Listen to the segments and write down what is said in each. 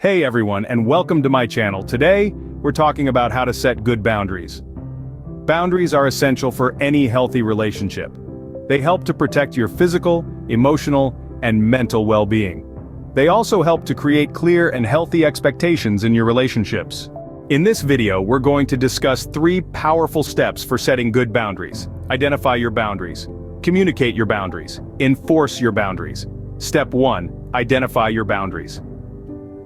Hey everyone, and welcome to my channel. Today, we're talking about how to set good boundaries. Boundaries are essential for any healthy relationship. They help to protect your physical, emotional, and mental well-being. They also help to create clear and healthy expectations in your relationships. In this video, we're going to discuss 3 powerful steps for setting good boundaries. Identify your boundaries. Communicate your boundaries. Enforce your boundaries. Step 1. Identify your boundaries.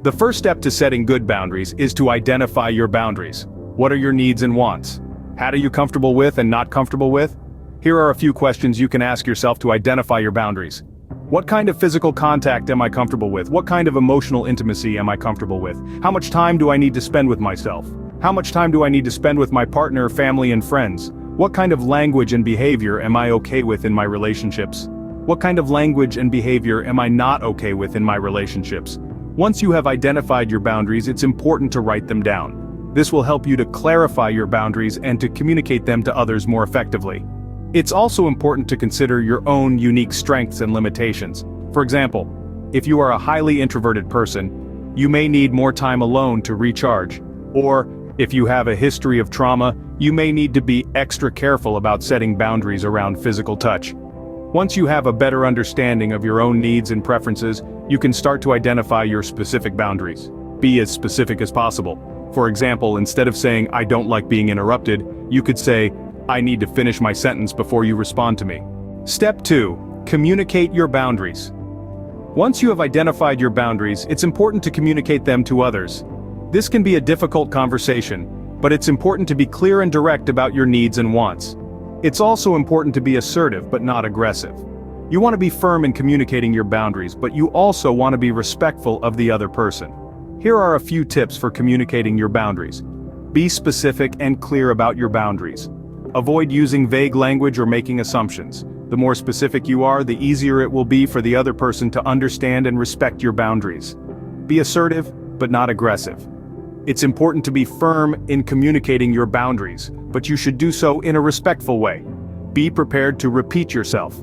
The first step to setting good boundaries is to identify your boundaries. What are your needs and wants? What are you comfortable with and not comfortable with? Here are a few questions you can ask yourself to identify your boundaries. What kind of physical contact am I comfortable with? What kind of emotional intimacy am I comfortable with? How much time do I need to spend with myself? How much time do I need to spend with my partner, family, and friends? What kind of language and behavior am I okay with in my relationships? What kind of language and behavior am I not okay with in my relationships? Once you have identified your boundaries, it's important to write them down. This will help you to clarify your boundaries and to communicate them to others more effectively. It's also important to consider your own unique strengths and limitations. For example, if you are a highly introverted person, you may need more time alone to recharge. Or, if you have a history of trauma, you may need to be extra careful about setting boundaries around physical touch. Once you have a better understanding of your own needs and preferences, you can start to identify your specific boundaries. Be as specific as possible. For example, instead of saying, "I don't like being interrupted," you could say, "I need to finish my sentence before you respond to me." Step 2. Communicate your boundaries. Once you have identified your boundaries, it's important to communicate them to others. This can be a difficult conversation, but it's important to be clear and direct about your needs and wants. It's also important to be assertive but not aggressive. You want to be firm in communicating your boundaries, but you also want to be respectful of the other person. Here are a few tips for communicating your boundaries. Be specific and clear about your boundaries. Avoid using vague language or making assumptions. The more specific you are, the easier it will be for the other person to understand and respect your boundaries. Be assertive, but not aggressive. It's important to be firm in communicating your boundaries, but you should do so in a respectful way. Be prepared to repeat yourself.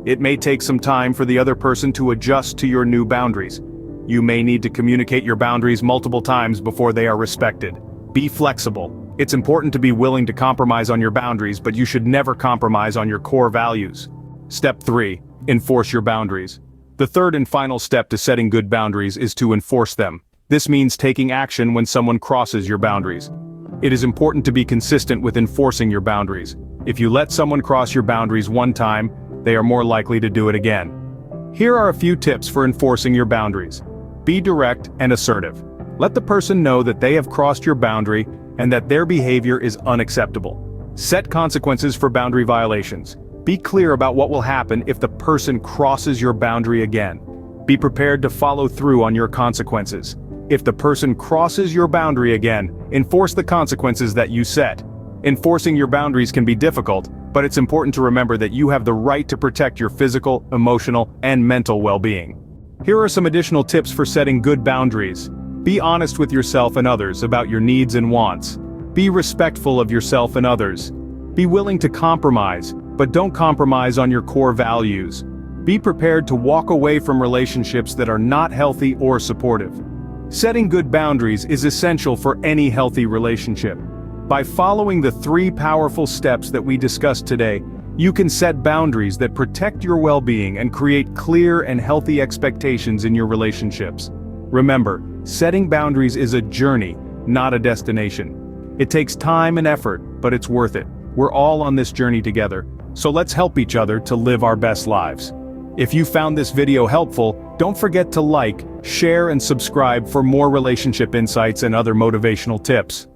It may take some time for the other person to adjust to your new boundaries. You may need to communicate your boundaries multiple times before they are respected. Be flexible. It's important to be willing to compromise on your boundaries, but you should never compromise on your core values. Step 3. Enforce your boundaries. The third and final step to setting good boundaries is to enforce them. This means taking action when someone crosses your boundaries. It is important to be consistent with enforcing your boundaries. If you let someone cross your boundaries one time, they are more likely to do it again. Here are a few tips for enforcing your boundaries. Be direct and assertive. Let the person know that they have crossed your boundary and that their behavior is unacceptable. Set consequences for boundary violations. Be clear about what will happen if the person crosses your boundary again. Be prepared to follow through on your consequences. If the person crosses your boundary again, enforce the consequences that you set. Enforcing your boundaries can be difficult, but it's important to remember that you have the right to protect your physical, emotional, and mental well-being. Here are some additional tips for setting good boundaries. Be honest with yourself and others about your needs and wants. Be respectful of yourself and others. Be willing to compromise, but don't compromise on your core values. Be prepared to walk away from relationships that are not healthy or supportive. Setting good boundaries is essential for any healthy relationship. By following the 3 powerful steps that we discussed today, you can set boundaries that protect your well-being and create clear and healthy expectations in your relationships. Remember, setting boundaries is a journey, not a destination. It takes time and effort, but it's worth it. We're all on this journey together, so let's help each other to live our best lives. If you found this video helpful, don't forget to like, share, and subscribe for more relationship insights and other motivational tips.